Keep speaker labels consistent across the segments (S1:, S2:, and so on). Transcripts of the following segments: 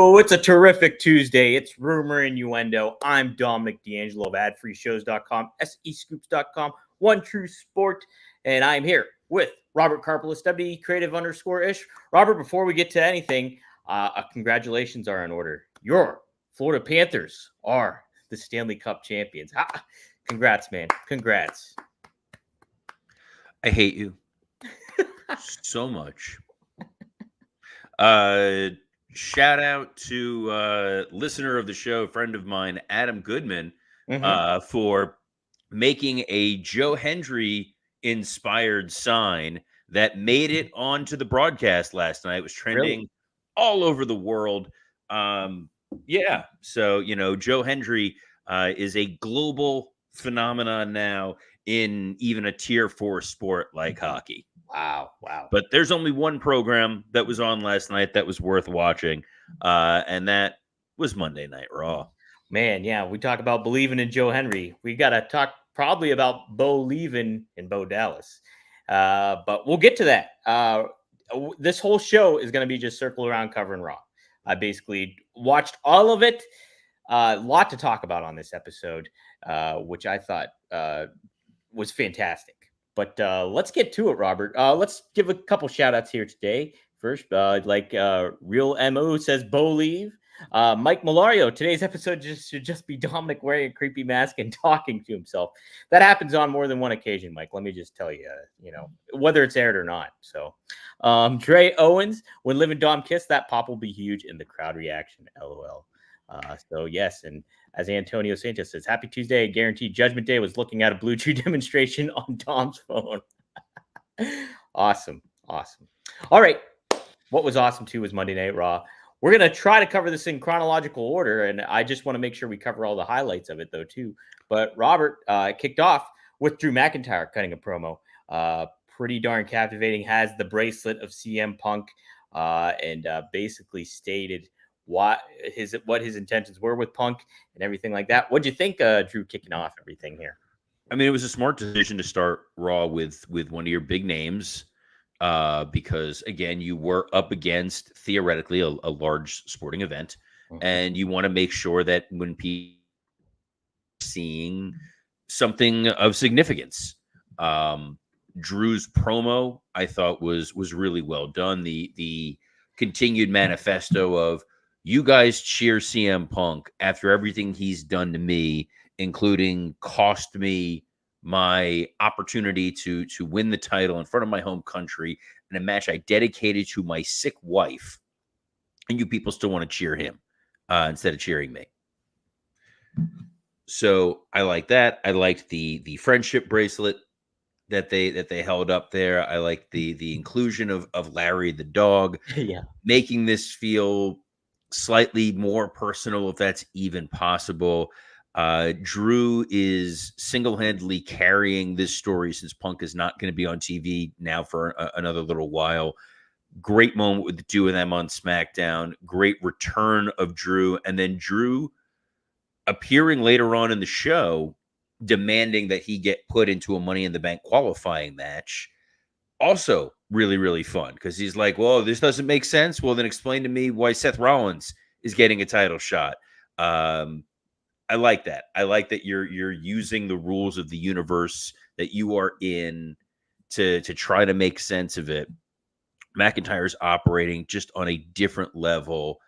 S1: Oh, it's a terrific Tuesday. It's Rumor Innuendo. I'm Dominic D'Angelo of adfreeshows.com, SEScoops.com, One True Sport, and I'm here with Robert Karpelis, WE Creative _ish. Robert, before we get to anything, congratulations are in order. Your Florida Panthers are the Stanley Cup champions. Congrats, man. Congrats.
S2: I hate you so much. Shout out to listener of the show, friend of mine, Adam Goodman, for making a Joe Hendry inspired sign that made it onto the broadcast last night. It was trending all over the world. Yeah, so Joe Hendry is a global phenomenon now in even a tier 4 sport like hockey.
S1: Wow.
S2: But there's only one program that was on last night that was worth watching, and that was Monday Night Raw.
S1: Man, yeah, we talk about believing in Joe Hendry. We got to talk probably about Bo leaving in Bo Dallas. But we'll get to that. This whole show is going to be just circle around covering Raw. I basically watched all of it. A lot to talk about on this episode, which I thought was fantastic. But let's get to it, Robert. Let's give a couple shout outs here today. First, Real MO says Bo leave. Mike Malario, today's episode should just be Dominic wearing a creepy mask and talking to himself. That happens on more than one occasion, Mike. Let me just tell you, whether it's aired or not. So, Dre Owens, when Liv and Dom kiss, that pop will be huge in the crowd reaction. LOL. So yes, and as Antonio Santos says, happy Tuesday. Guaranteed Judgment Day was looking at a Blue Chew demonstration on Dom's phone. Awesome. All right. What was awesome too was Monday Night Raw. We're going to try to cover this in chronological order, and I just want to make sure we cover all the highlights of it though too. But Robert kicked off with Drew McIntyre cutting a promo. Pretty darn captivating. Has the bracelet of CM Punk and basically stated what his intentions were with Punk and everything like that. What'd you think, Drew, kicking off everything here?
S2: I mean, it was a smart decision to start Raw with one of your big names, because again, you were up against theoretically a large sporting event, and you want to make sure that when people are seeing something of significance, Drew's promo I thought was really well done. The continued manifesto of, you guys cheer CM Punk after everything he's done to me, including cost me my opportunity to win the title in front of my home country in a match I dedicated to my sick wife, and you people still want to cheer him instead of cheering me. So I like that. I liked the friendship bracelet that they held up there. I liked the inclusion of Larry the dog, making this feel slightly more personal, if that's even possible. Drew is single-handedly carrying this story since Punk is not going to be on TV now for another little while. Great moment with the two of them on SmackDown. Great return of Drew, and then Drew appearing later on in the show, demanding that he get put into a Money in the Bank qualifying match. Also really, really fun, because he's like, well, this doesn't make sense. Well, then explain to me why Seth Rollins is getting a title shot. I like that. I like that you're using the rules of the universe that you are in to try to make sense of it. McIntyre's operating just on a different level.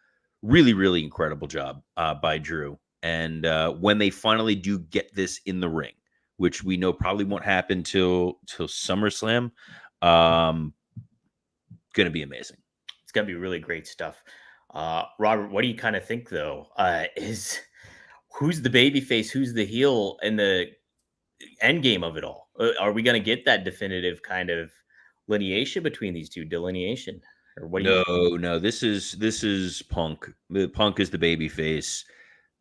S2: Really, really incredible job by Drew. And when they finally do get this in the ring, which we know probably won't happen till SummerSlam, going to be amazing.
S1: It's going to be really great stuff. Robert, what do you kind of think, though? Who's the babyface? Who's the heel in the end game of it all? Are we going to get that definitive kind of lineation between these two? Delineation? Or what?
S2: No. This is Punk. Punk is the babyface.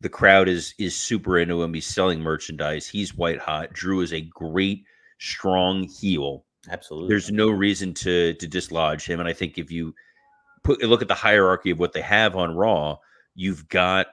S2: The crowd is super into him. He's selling merchandise. He's white hot. Drew is a great, strong heel.
S1: Absolutely.
S2: There's no reason to dislodge him. And I think if you look at the hierarchy of what they have on Raw, you've got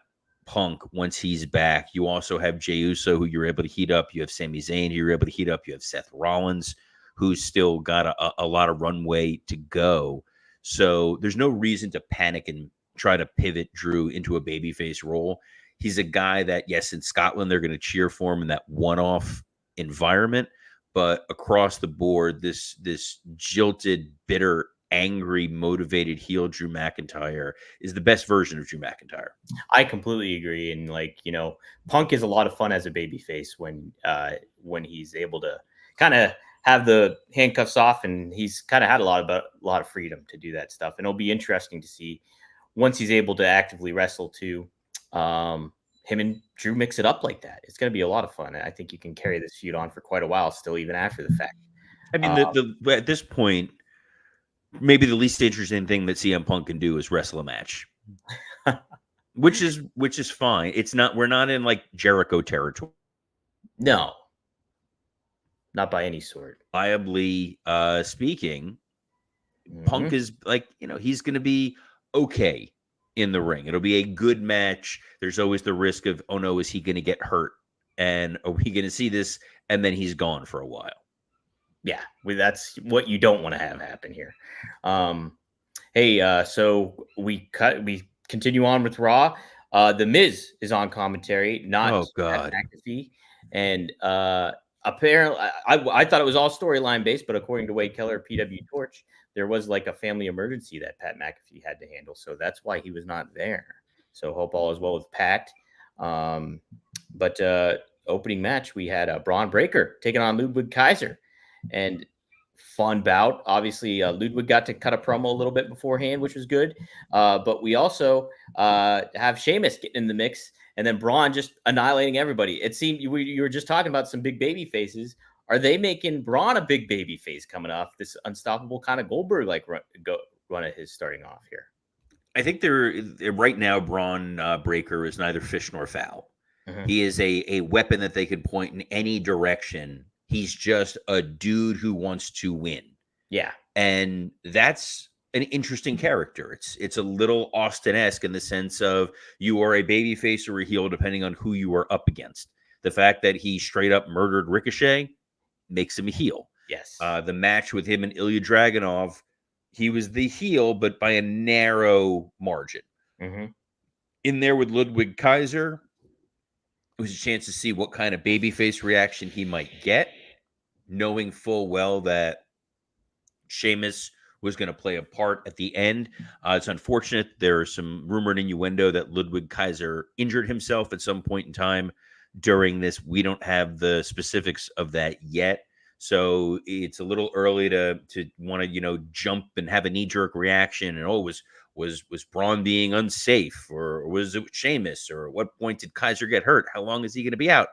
S2: Punk once he's back. You also have Jey Uso, who you're able to heat up. You have Sami Zayn, who you're able to heat up. You have Seth Rollins, who's still got a lot of runway to go. So there's no reason to panic and try to pivot Drew into a babyface role. He's a guy that, yes, in Scotland, they're going to cheer for him in that one-off environment, but across the board, this jilted, bitter, angry, motivated heel Drew McIntyre is the best version of Drew McIntyre.
S1: I completely agree. And like, you know, Punk is a lot of fun as a babyface when he's able to kind of have the handcuffs off, and he's kind of had a lot of freedom to do that stuff. And it'll be interesting to see once he's able to actively wrestle too. Him and Drew mix it up like that. It's going to be a lot of fun. I think you can carry this feud on for quite a while still, even after the fact.
S2: I mean, at this point, maybe the least interesting thing that CM Punk can do is wrestle a match, which is fine. It's not, we're not in like Jericho territory.
S1: No, not by any sort.
S2: Viably speaking, Punk is like, you know, he's going to be okay in the ring. It'll be a good match. There's always the risk of, oh no, is he going to get hurt? And are we going to see this? And then he's gone for a while.
S1: Yeah, that's what you don't want to have happen here. So we continue on with Raw. The Miz is on commentary, not
S2: Pat
S1: McAfee. And apparently, I thought it was all storyline based, but according to Wade Keller, PW Torch, there was like a family emergency that Pat McAfee had to handle, so that's why he was not there. So hope all is well with Pat. But opening match, we had Braun Breaker taking on Ludwig Kaiser, and fun bout. Obviously, Ludwig got to cut a promo a little bit beforehand, which was good. But we also have Sheamus getting in the mix, and then Braun just annihilating everybody. It seemed you were just talking about some big baby faces. Are they making Braun a big baby face coming off this unstoppable kind of Goldberg like run of his starting off here?
S2: I think they're right now. Braun Breaker is neither fish nor fowl. Mm-hmm. He is a weapon that they could point in any direction. He's just a dude who wants to win.
S1: Yeah,
S2: and that's an interesting character. It's a little Austin-esque in the sense of you are a babyface or a heel depending on who you are up against. The fact that he straight up murdered Ricochet makes him a heel.
S1: Yes.
S2: The match with him and Ilya Dragunov, he was the heel, but by a narrow margin.
S1: Mm-hmm.
S2: In there with Ludwig Kaiser, it was a chance to see what kind of babyface reaction he might get, knowing full well that Sheamus was going to play a part at the end. It's unfortunate. There is some rumored innuendo that Ludwig Kaiser injured himself at some point in time during this. We don't have the specifics of that yet. So it's a little early to want to, jump and have a knee-jerk reaction. And, was Braun being unsafe, or was it Sheamus, or at what point did Kaiser get hurt? How long is he going to be out?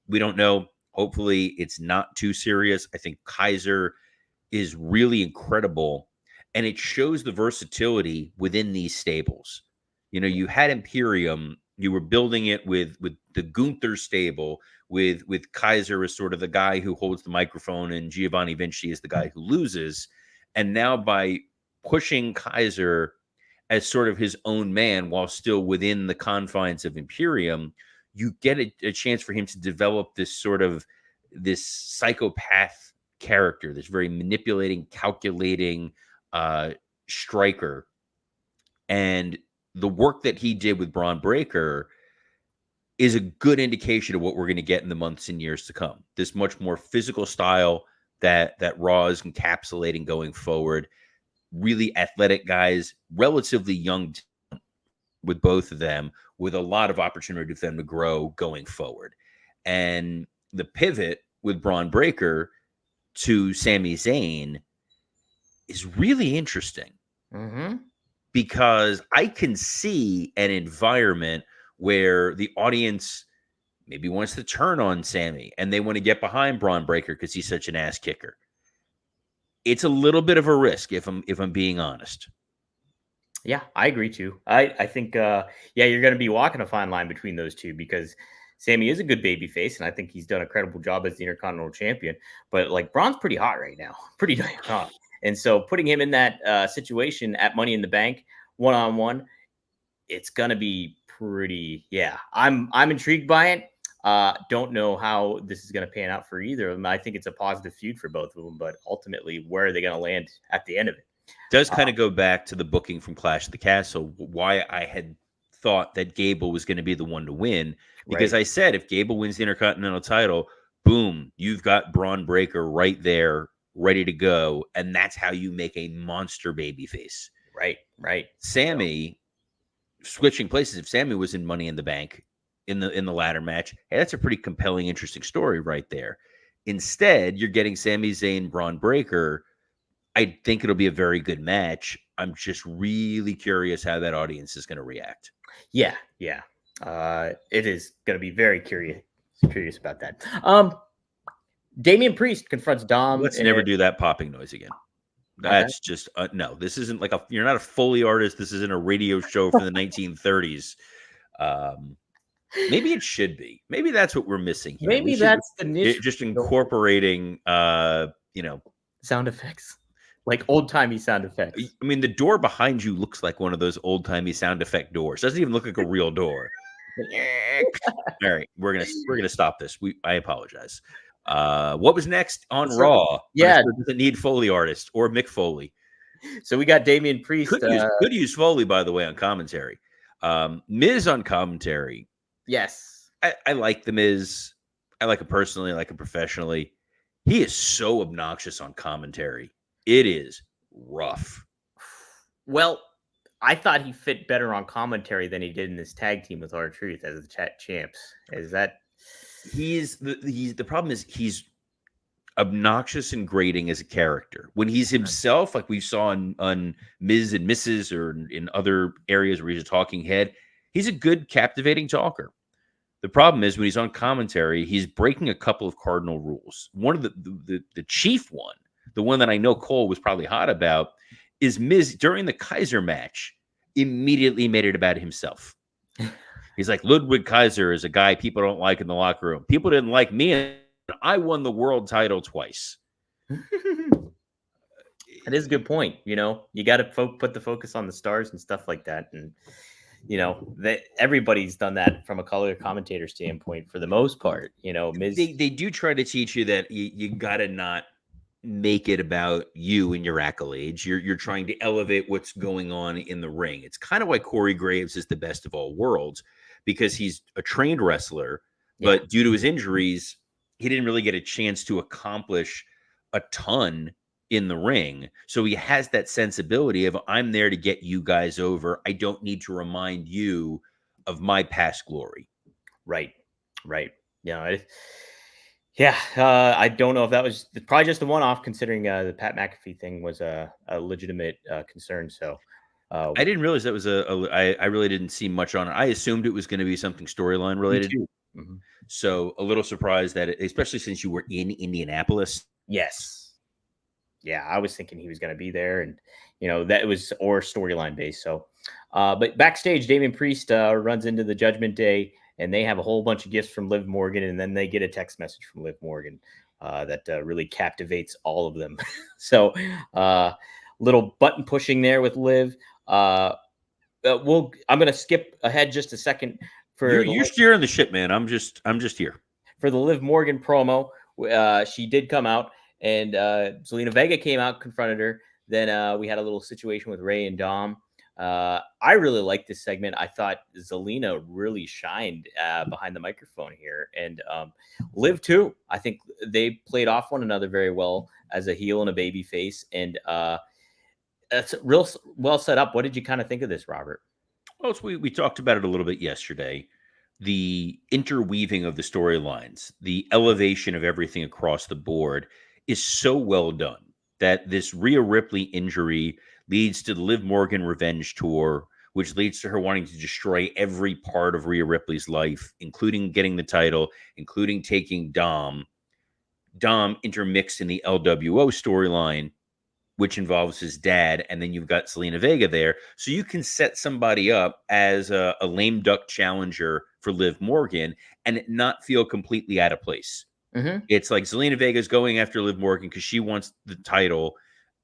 S2: We don't know. Hopefully it's not too serious. I think Kaiser is really incredible, and it shows the versatility within these stables. You had Imperium, you were building it with the Gunther stable, with Kaiser as sort of the guy who holds the microphone and Giovanni Vinci is the guy who loses. And now by pushing Kaiser as sort of his own man while still within the confines of Imperium, you get a chance for him to develop this psychopath character, this very manipulating, calculating striker. And the work that he did with Braun Breaker is a good indication of what we're going to get in the months and years to come. This much more physical style that Raw is encapsulating going forward. Really athletic guys, relatively young with both of them, with a lot of opportunity for them to grow going forward. And the pivot with Braun Breaker to Sami Zayn is really interesting.
S1: Mm-hmm.
S2: Because I can see an environment where the audience maybe wants to turn on Sami and they want to get behind Braun Breaker because he's such an ass kicker. It's a little bit of a risk if I'm being honest.
S1: Yeah, I agree too. I think you're going to be walking a fine line between those two, because Sami is a good baby face, and I think he's done a credible job as the Intercontinental Champion. But like, Braun's pretty hot right now, pretty damn hot. And so putting him in that situation at Money in the Bank, one-on-one, it's going to be pretty, I'm intrigued by it. Don't know how this is going to pan out for either of them. I think it's a positive feud for both of them, but ultimately, where are they going to land at the end of it?
S2: Does kind of go back to the booking from Clash of the Castle, why I had thought that Gable was going to be the one to win. Because
S1: Right.
S2: I said, if Gable wins the Intercontinental title, boom, you've got Braun Breaker right there, ready to go. And that's how you make a monster babyface.
S1: Right. Right.
S2: Sammy, switching places, if Sammy was in Money in the Bank in the ladder match, hey, that's a pretty compelling, interesting story right there. Instead, you're getting Sami Zayn, Braun Breaker. I think it'll be a very good match. I'm just really curious how that audience is going to react.
S1: Yeah, yeah. It is going to be very curious about that. Damian Priest confronts Dom.
S2: Let's never do that popping noise again. That's just no. This isn't like you're not a Foley artist. This isn't a radio show from the 1930s. Maybe it should be. Maybe that's what we're missing here.
S1: Maybe that's the niche.
S2: Just incorporating,
S1: sound effects, like old timey sound effects.
S2: I mean, the door behind you looks like one of those old timey sound effect doors. Doesn't even look like a real door. All right, we're gonna stop this. I apologize. What was next on Raw?
S1: Yeah,
S2: doesn't need Foley artist or Mick Foley.
S1: So we got Damian Priest.
S2: Could use Foley, by the way, on commentary. Miz on commentary.
S1: Yes,
S2: I like the Miz. I like him personally. I like him professionally. He is so obnoxious on commentary. It is rough.
S1: Well, I thought he fit better on commentary than he did in this tag team with R-Truth as the champs. Is that
S2: the problem is he's obnoxious and grating as a character. When he's himself, like we saw on Miz and Mrs. or in other areas where he's a talking head, he's a good, captivating talker. The problem is when he's on commentary, he's breaking a couple of cardinal rules. One of the chief one, the one that I know Cole was probably hot about, is Miz during the Kaiser match immediately made it about himself. He's like, Ludwig Kaiser is a guy people don't like in the locker room. People didn't like me, and I won the world title twice.
S1: That is a good point. You got to put the focus on the stars and stuff like that. And, that everybody's done that from a color commentator standpoint for the most part. Miz.
S2: They do try to teach you that you got to not make it about you and your accolades. You're trying to elevate what's going on in the ring. It's kind of why Corey Graves is the best of all worlds, because he's a trained wrestler, but due to his injuries, he didn't really get a chance to accomplish a ton in the ring. So he has that sensibility of, I'm there to get you guys over. I don't need to remind you of my past glory.
S1: Right. I don't know if that was probably just the one-off, considering the Pat McAfee thing was a legitimate concern. So
S2: I didn't realize that was I really didn't see much on it. I assumed it was going to be something storyline related.
S1: Mm-hmm.
S2: So a little surprised that especially since you were in Indianapolis.
S1: Yes. Yeah, I was thinking he was going to be there, and that was or storyline based. So, but backstage, Damian Priest runs into the Judgment Day, and they have a whole bunch of gifts from Liv Morgan, and then they get a text message from Liv Morgan that really captivates all of them. So, little button pushing there with Liv. I'm going to skip ahead just a second for
S2: you're steering the ship, man. I'm just here
S1: for the Liv Morgan promo. She did come out. And Zelina Vega came out, confronted her. Then we had a little situation with Ray and Dom. I really liked this segment. I thought Zelina really shined behind the microphone here. And Liv, too. I think they played off one another very well as a heel and a baby face. And that's real well set up. What did you kind of think of this, Robert?
S2: Well, we talked about it a little bit yesterday. The interweaving of the storylines, the elevation of everything across the board is so well done that this Rhea Ripley injury leads to the Liv Morgan revenge tour, which leads to her wanting to destroy every part of Rhea Ripley's life, including getting the title, including taking Dom. Dom intermixed in the LWO storyline, which involves his dad, and then you've got Zelina Vega there. So you can set somebody up as a lame duck challenger for Liv Morgan and it not feel completely out of place.
S1: Mm-hmm.
S2: It's like Zelina Vega's going after Liv Morgan because she wants the title.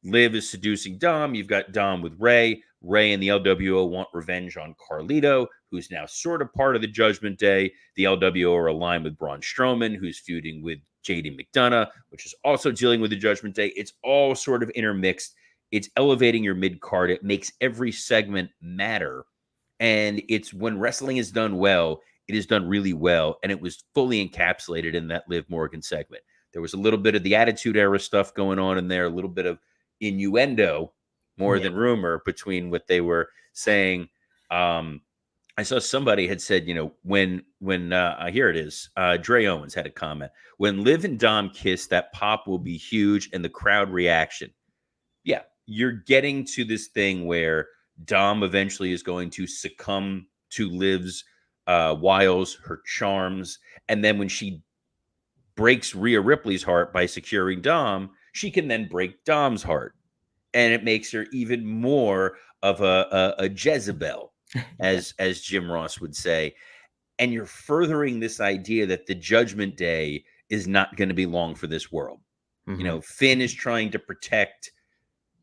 S2: Liv is seducing Dom. You've got Dom with Ray. Ray and the LWO want revenge on Carlito, who's now sort of part of the Judgment Day. The LWO are aligned with Braun Strowman, who's feuding with JD McDonough, which is also dealing with the Judgment Day. It's all sort of intermixed It's elevating your mid card. It makes every segment matter. And it's when wrestling is done well, it is done really well. And it was fully encapsulated in that Liv Morgan segment. There was a little bit of the Attitude Era stuff going on in there, a little bit of innuendo more than rumor between what they were saying. I saw somebody had said, when here it is, Dre Owens had a comment. When Liv and Dom kiss, that pop will be huge and the crowd reaction. Yeah, you're getting to this thing where Dom eventually is going to succumb to Liv's wiles, her charms. And then when she breaks Rhea Ripley's heart by securing Dom, she can then break Dom's heart. And it makes her even more of a Jezebel, as Jim Ross would say. And you're furthering this idea that the Judgment Day is not going to be long for this world. Finn is trying to protect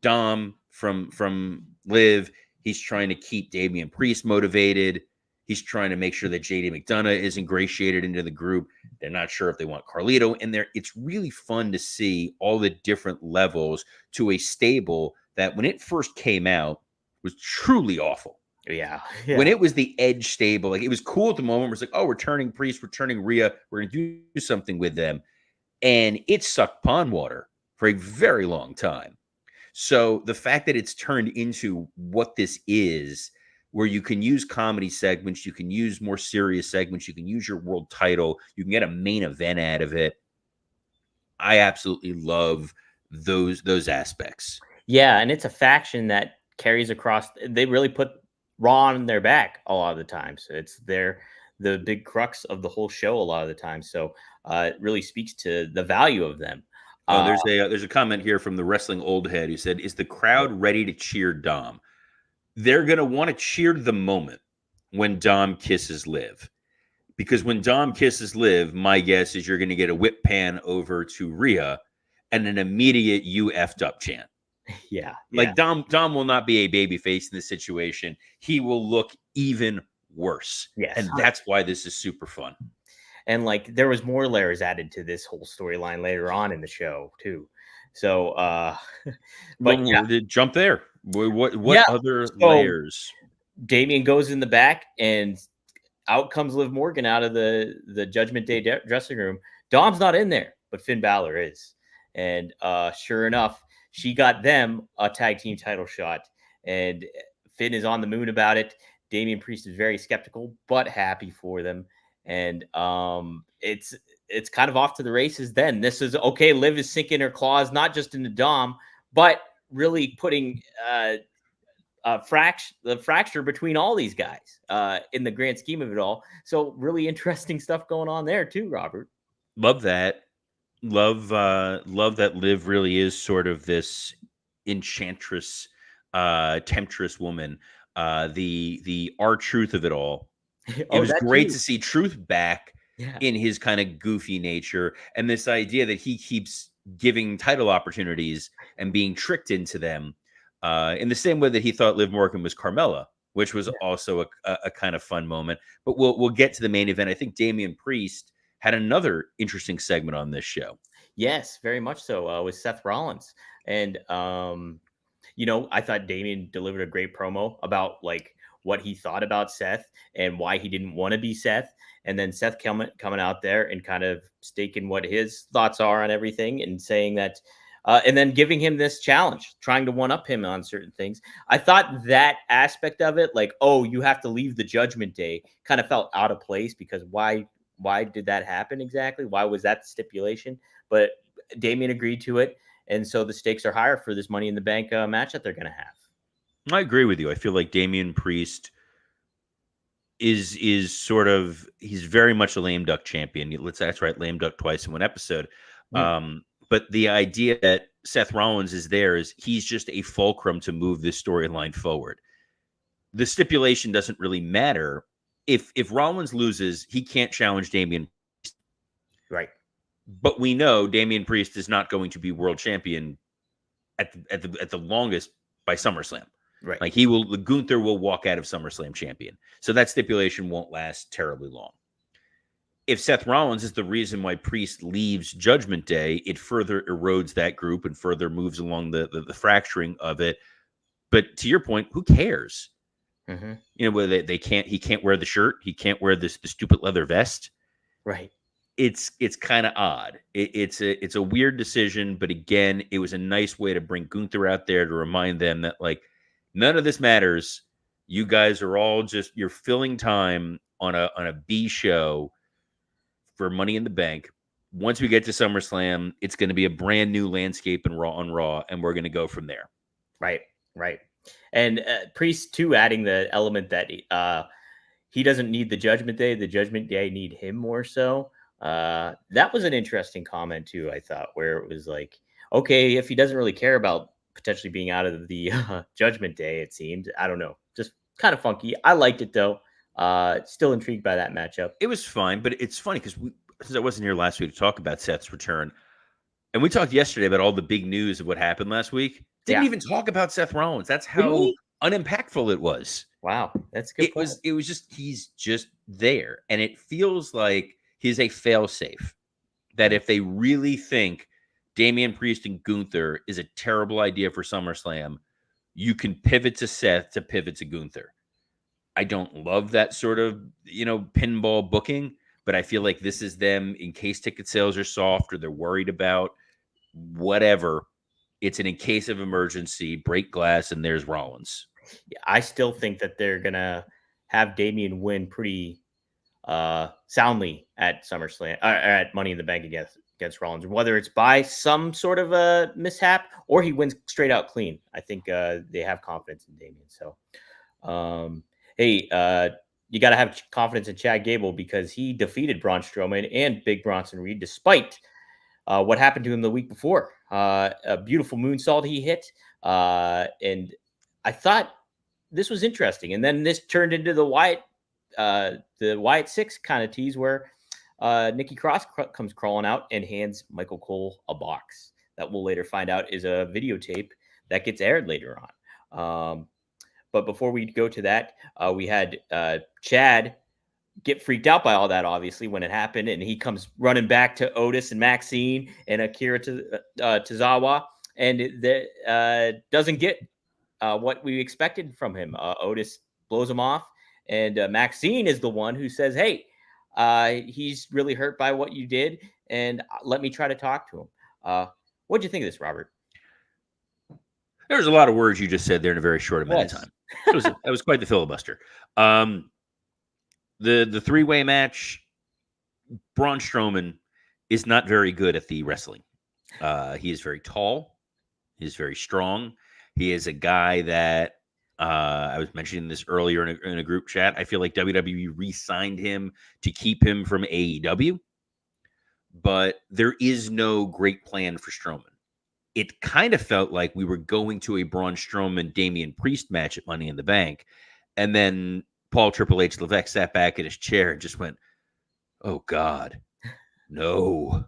S2: Dom from Liv. He's trying to keep Damian Priest motivated. He's trying to make sure that JD McDonough is ingratiated into the group. They're not sure if they want Carlito in there. It's really fun to see all the different levels to a stable that when it first came out was truly awful.
S1: Yeah.
S2: When it was the Edge stable, like it was cool at the moment. It was like, oh, we're turning Priest, we're turning Rhea, we're going to do something with them. And it sucked pond water for a very long time. So the fact that it's turned into what this is, where you can use comedy segments, you can use more serious segments, you can use your world title, you can get a main event out of it. I absolutely love those aspects.
S1: Yeah, and it's a faction that carries across. They really put Raw on their back a lot of the time. So it's the big crux of the whole show a lot of the time. So it really speaks to the value of them.
S2: There's a comment here from the Wrestling Old Head who said, is the crowd ready to cheer Dom? They're going to want to cheer the moment when Dom kisses Liv. Because when Dom kisses Liv, my guess is you're going to get a whip pan over to Rhea and an immediate "you effed up" chant.
S1: Yeah.
S2: Like Dom will not be a babyface in this situation. He will look even worse.
S1: Yes.
S2: And that's why this is super fun.
S1: And like there was more layers added to this whole storyline later on in the show too. So
S2: jump there. What other layers?
S1: Damian goes in the back and out comes Liv Morgan out of the Judgment Day dressing room. Dom's not in there, but Finn Balor is. And sure enough, she got them a tag team title shot. And Finn is on the moon about it. Damian Priest is very skeptical, but happy for them. And it's kind of off to the races then. This is okay. Liv is sinking her claws, not just into Dom, but really putting the fracture between all these guys in the grand scheme of it all. So really interesting stuff going on there too, Robert.
S2: Love that. Love that Liv really is sort of this enchantress, temptress woman. The R-Truth of it all. It was great to see Truth back in his kind of goofy nature, and this idea that he keeps giving title opportunities and being tricked into them in the same way that he thought Liv Morgan was Carmella, which was also a kind of fun moment. But we'll get to the main event. I think Damian Priest had another interesting segment on this show.
S1: Yes, very much so, with Seth Rollins. And I thought Damian delivered a great promo about like what he thought about Seth and why he didn't want to be Seth. And then Seth coming out there and kind of staking what his thoughts are on everything and saying that, and then giving him this challenge, trying to one-up him on certain things. I thought that aspect of it, like, oh, you have to leave the Judgment Day, kind of felt out of place because why did that happen exactly? Why was that the stipulation? But Damian agreed to it. And so the stakes are higher for this Money in the Bank match that they're going to have.
S2: I agree with you. I feel like Damian Priest is sort of, he's very much a lame duck champion. That's right, lame duck twice in one episode. But the idea that Seth Rollins is there is he's just a fulcrum to move this storyline forward. The stipulation doesn't really matter. If Rollins loses, he can't challenge Damian Priest.
S1: Right.
S2: But we know Damian Priest is not going to be world champion at the longest by SummerSlam.
S1: Right.
S2: Like Gunther will walk out of SummerSlam champion. So that stipulation won't last terribly long. if Seth Rollins is the reason why Priest leaves Judgment Day, it further erodes that group and further moves along the fracturing of it. But to your point, who cares?
S1: Mm-hmm.
S2: You know, whether he can't wear the shirt, he can't wear the stupid leather vest.
S1: Right.
S2: It's kind of odd. It's a weird decision, but again, it was a nice way to bring Gunther out there to remind them that like none of this matters. You guys are all just you're filling time on a B show for Money in the Bank. Once we get to SummerSlam, it's going to be a brand new landscape in Raw on Raw, and we're going to go from there.
S1: Right. Right. And Priest too, adding the element that he doesn't need the Judgment Day. The Judgment Day need him more so. That was an interesting comment too, I thought, where it was like, okay, if he doesn't really care about potentially being out of the Judgment Day, it seemed. I don't know. Just kind of funky. I liked it though. Still intrigued by that matchup.
S2: It was fine, but it's funny because since I wasn't here last week to talk about Seth's return, and we talked yesterday about all the big news of what happened last week. Didn't even talk about Seth Rollins. That's how unimpactful it was.
S1: Wow, that's a good.
S2: It was just he's just there, and it feels like he's a failsafe. That if they really think Damian Priest and Gunther is a terrible idea for SummerSlam, you can pivot to Seth to pivot to Gunther. I don't love that sort of pinball booking, but I feel like this is them in case ticket sales are soft or they're worried about whatever. It's an in case of emergency, break glass, and there's Rollins.
S1: Yeah, I still think that they're gonna have Damian win pretty soundly at SummerSlam or at Money in the Bank against Rollins, whether it's by some sort of a mishap or he wins straight out clean. I think they have confidence in Damian. So, hey, you got to have confidence in Chad Gable because he defeated Braun Strowman and Big Bronson Reed despite what happened to him the week before. A beautiful moonsault he hit, and I thought this was interesting. And then this turned into the Wyatt Sicks kind of tease where Nikki Cross comes crawling out and hands Michael Cole a box that we'll later find out is a videotape that gets aired later on. But before we go to that, we had Chad get freaked out by all that, obviously, when it happened. And he comes running back to Otis and Maxine and Akira Tozawa and doesn't get what we expected from him. Otis blows him off. And Maxine is the one who says, hey, he's really hurt by what you did. And let me try to talk to him. What'd you think of this, Robert?
S2: There's a lot of words you just said there in a very short amount of time. That was quite the filibuster. The three-way match, Braun Strowman is not very good at the wrestling. He is very tall. He's very strong. He is a guy that I was mentioning this earlier in a group chat. I feel like WWE re-signed him to keep him from AEW, but there is no great plan for Strowman. It kind of felt like we were going to a Braun Strowman Damian Priest match at Money in the Bank, and then Paul Triple H Levesque sat back in his chair and just went, "Oh God, no!"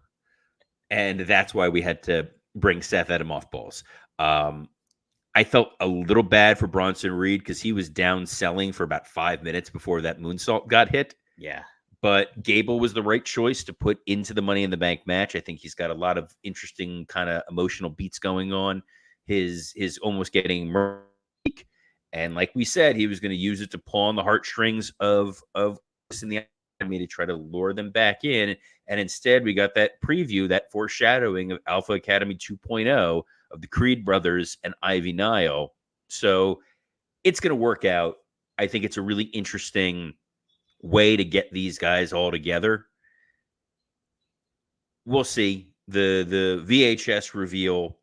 S2: And that's why we had to bring Seth at him off balls. I felt a little bad for Bronson Reed because he was down selling for about 5 minutes before that moonsault got hit.
S1: Yeah.
S2: But Gable was the right choice to put into the Money in the Bank match. I think he's got a lot of interesting kind of emotional beats going on. His almost getting murdered. And like we said, he was going to use it to pull on the heartstrings of in the Academy to try to lure them back in. And instead, we got that preview, that foreshadowing of Alpha Academy 2.0 of the Creed brothers and Ivy Nile. So it's going to work out. I think it's a really interesting way to get these guys all together. We'll see. The VHS reveal,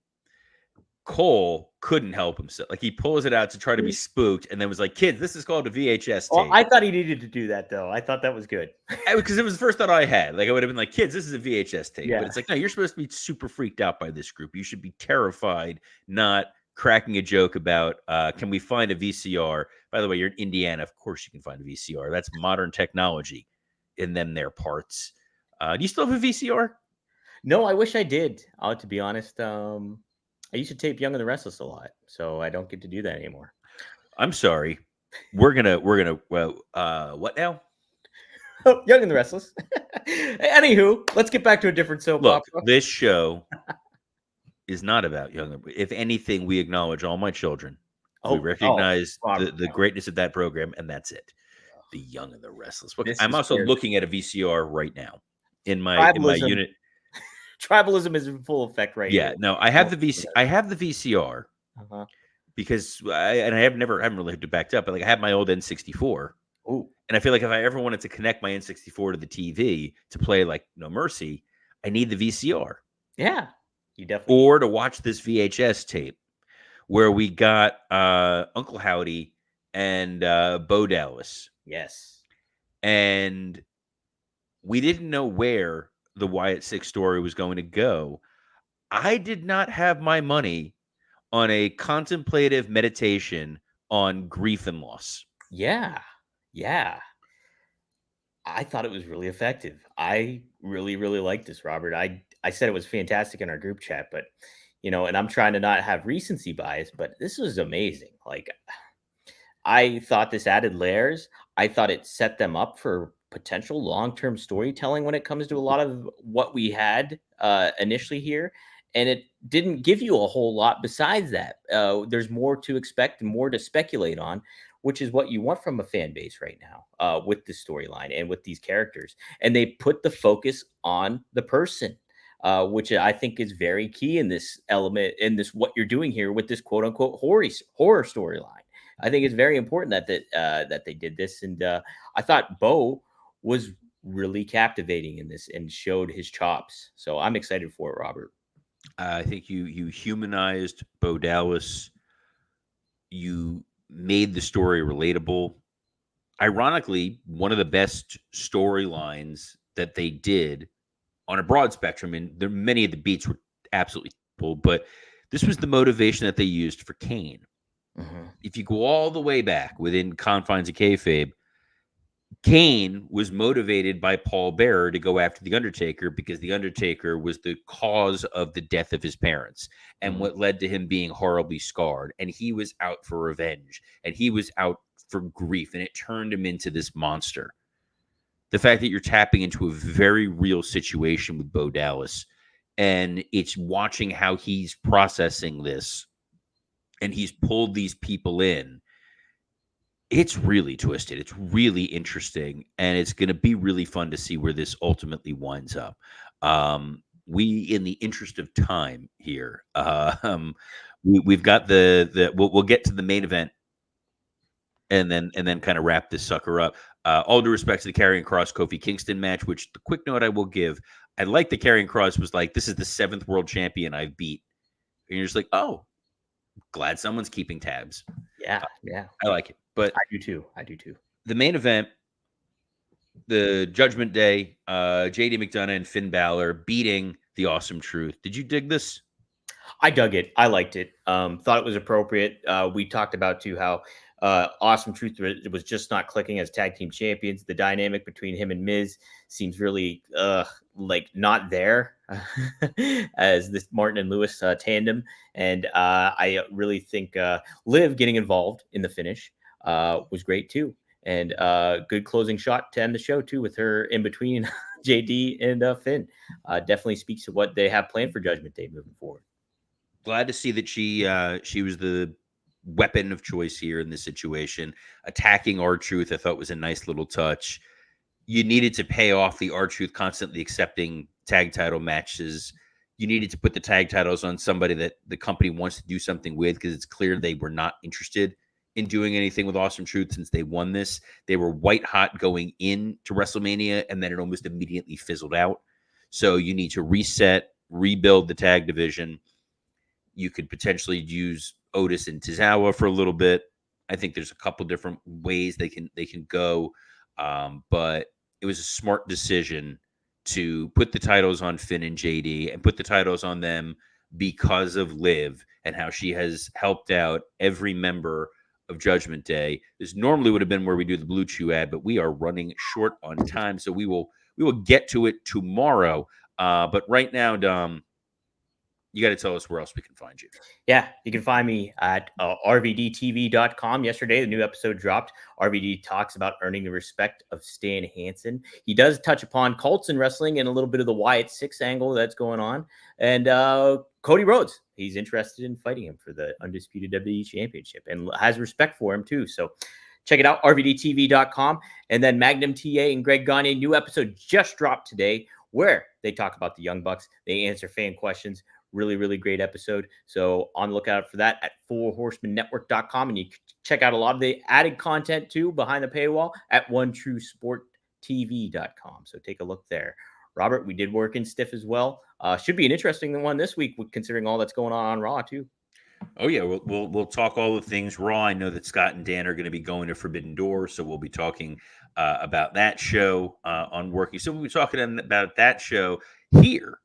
S2: Cole couldn't help himself. Like he pulls it out to try to be spooked and then was like, kids, this is called a VHS tape.
S1: Oh, I thought he needed to do that though. I thought that was good.
S2: Because it was the first thought I had. Like I would have been like, kids, this is a VHS tape.
S1: Yeah.
S2: But it's like, no, you're supposed to be super freaked out by this group. You should be terrified, not cracking a joke about, can we find a VCR? By the way, you're in Indiana. Of course you can find a VCR. That's modern technology in them their parts. Do you still have a VCR?
S1: No, I wish I did. To be honest, I used to tape Young and the Restless a lot, so I don't get to do that anymore.
S2: I'm sorry. We're gonna. Well, what now?
S1: Oh, Young and the Restless. Anywho, let's get back to a different soap
S2: Look,
S1: opera.
S2: this show is not about young. If anything, we acknowledge all my children. We recognize the greatness of that program, and that's it. The Young and the Restless. I'm also looking at a VCR right now in my unit.
S1: Tribalism is in full effect right here.
S2: Yeah, no, I have the VCR because I haven't really had to backed up, but like I have my old N64.
S1: Ooh.
S2: And I feel like if I ever wanted to connect my N64 to the TV to play like No Mercy, I need the VCR.
S1: Yeah, you definitely.
S2: Or to watch this VHS tape where we got Uncle Howdy and Bo Dallas.
S1: Yes.
S2: And we didn't know where the Wyatt Sicks story was going to go. I did not have my money on a contemplative meditation on grief and loss.
S1: Yeah. Yeah. I thought it was really effective. I really, really liked this, Robert. I said it was fantastic in our group chat, but and I'm trying to not have recency bias, but this was amazing. Like, I thought this added layers. I thought it set them up for potential long-term storytelling when it comes to a lot of what we had initially here. And it didn't give you a whole lot besides that. There's more to expect and more to speculate on, which is what you want from a fan base right now with the storyline and with these characters. And they put the focus on the person, which I think is very key in this element, in this what you're doing here with this quote unquote horror storyline. I think it's very important that they did this, and I thought Bo was really captivating in this and showed his chops. So I'm excited for it, Robert.
S2: I think you humanized Bo Dallas. You made the story relatable. Ironically, one of the best storylines that they did on a broad spectrum, and many of the beats were absolutely cool, but this was the motivation that they used for Kane. Mm-hmm. If you go all the way back within confines of kayfabe, Kane was motivated by Paul Bearer to go after The Undertaker because The Undertaker was the cause of the death of his parents and what led to him being horribly scarred. And he was out for revenge and he was out for grief, and it turned him into this monster. The fact that you're tapping into a very real situation with Bo Dallas, and it's watching how he's processing this, and he's pulled these people in. It's really twisted. It's really interesting, and it's going to be really fun to see where this ultimately winds up. We, in the interest of time here, we've got we'll get to the main event, and then kind of wrap this sucker up. All due respect to the Karrion Kross Kofi Kingston match, which the quick note I will give, I like the Karrion Kross was like, this is the 7th world champion I've beat, and you're just like, oh, glad someone's keeping tabs.
S1: Yeah,
S2: I like it. But
S1: I do too.
S2: The main event, the Judgment Day, JD McDonough and Finn Balor beating the Awesome Truth. Did you dig this?
S1: I dug it. I liked it. Thought it was appropriate. We talked about too how Awesome Truth was just not clicking as tag team champions. The dynamic between him and Miz seems really like not there as this Martin and Lewis tandem. And I really think Liv getting involved in the finish was great too. And good closing shot to end the show too with her in between JD and Finn. Definitely speaks to what they have planned for Judgment Day moving forward.
S2: Glad to see that she was the weapon of choice here in this situation. Attacking R-Truth, I thought, was a nice little touch. You needed to pay off the R-Truth constantly accepting tag title matches. You needed to put the tag titles on somebody that the company wants to do something with, because it's clear they were not interested in doing anything with Awesome Truth since they won this. They were white hot going into WrestleMania, and then it almost immediately fizzled out. So you need to reset, rebuild the tag division. You could potentially use Otis and Tozawa for a little bit. I think there's a couple different ways they can go, but it was a smart decision to put the titles on Finn and JD and put the titles on them because of Liv and how she has helped out every member of Judgment Day. This normally would have been where we do the Blue Chew ad, but we are running short on time, so we will get to it tomorrow. But right now, Dom, you got to tell us where else we can find you.
S1: Yeah, you can find me at rvdtv.com. Yesterday, the new episode dropped. RVD talks about earning the respect of Stan Hansen. He does touch upon cults and wrestling and a little bit of the Wyatt Sicks angle that's going on. And Cody Rhodes, he's interested in fighting him for the undisputed WWE Championship and has respect for him too. So check it out, rvdtv.com. And then Magnum TA and Greg Gagne, new episode just dropped today where they talk about the Young Bucks. They answer fan questions. Really, really great episode. So on the lookout for that at fourhorsemannetwork.com. And you can check out a lot of the added content too behind the paywall at onetruesporttv.com. So take a look there. Robert, we did work in stiff as well. Should be an interesting one this week, considering all that's going on Raw too.
S2: Oh yeah, we'll talk all the things Raw. I know that Scott and Dan are going to be going to Forbidden Door, so we'll be talking about that show on Working. So we'll be talking about that show here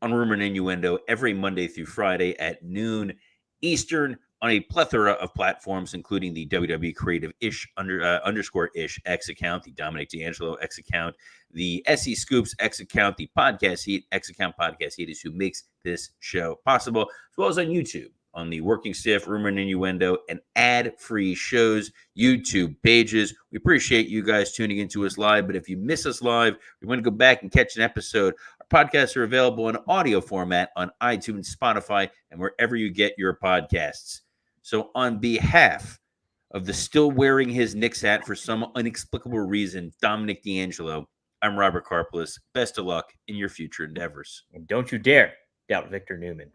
S2: on Rumor and Innuendo every Monday through Friday at noon Eastern on a plethora of platforms, including the WWE Creative Ish underscore Ish X account, the Dominic D'Angelo X account, the SE Scoops X account, the Podcast Heat X account. Podcast Heat is who makes this show possible, as well as on YouTube on the Working Stiff, Rumor and Innuendo, and ad-free shows YouTube pages. We appreciate you guys tuning into us live, but if you miss us live, you want to go back and catch an episode, our podcasts are available in audio format on iTunes, Spotify, and wherever you get your podcasts. So on behalf of the still wearing his Knicks hat for some inexplicable reason, Dominic D'Angelo, I'm Robert Karplus. Best of luck in your future endeavors.
S1: And don't you dare doubt Victor Newman.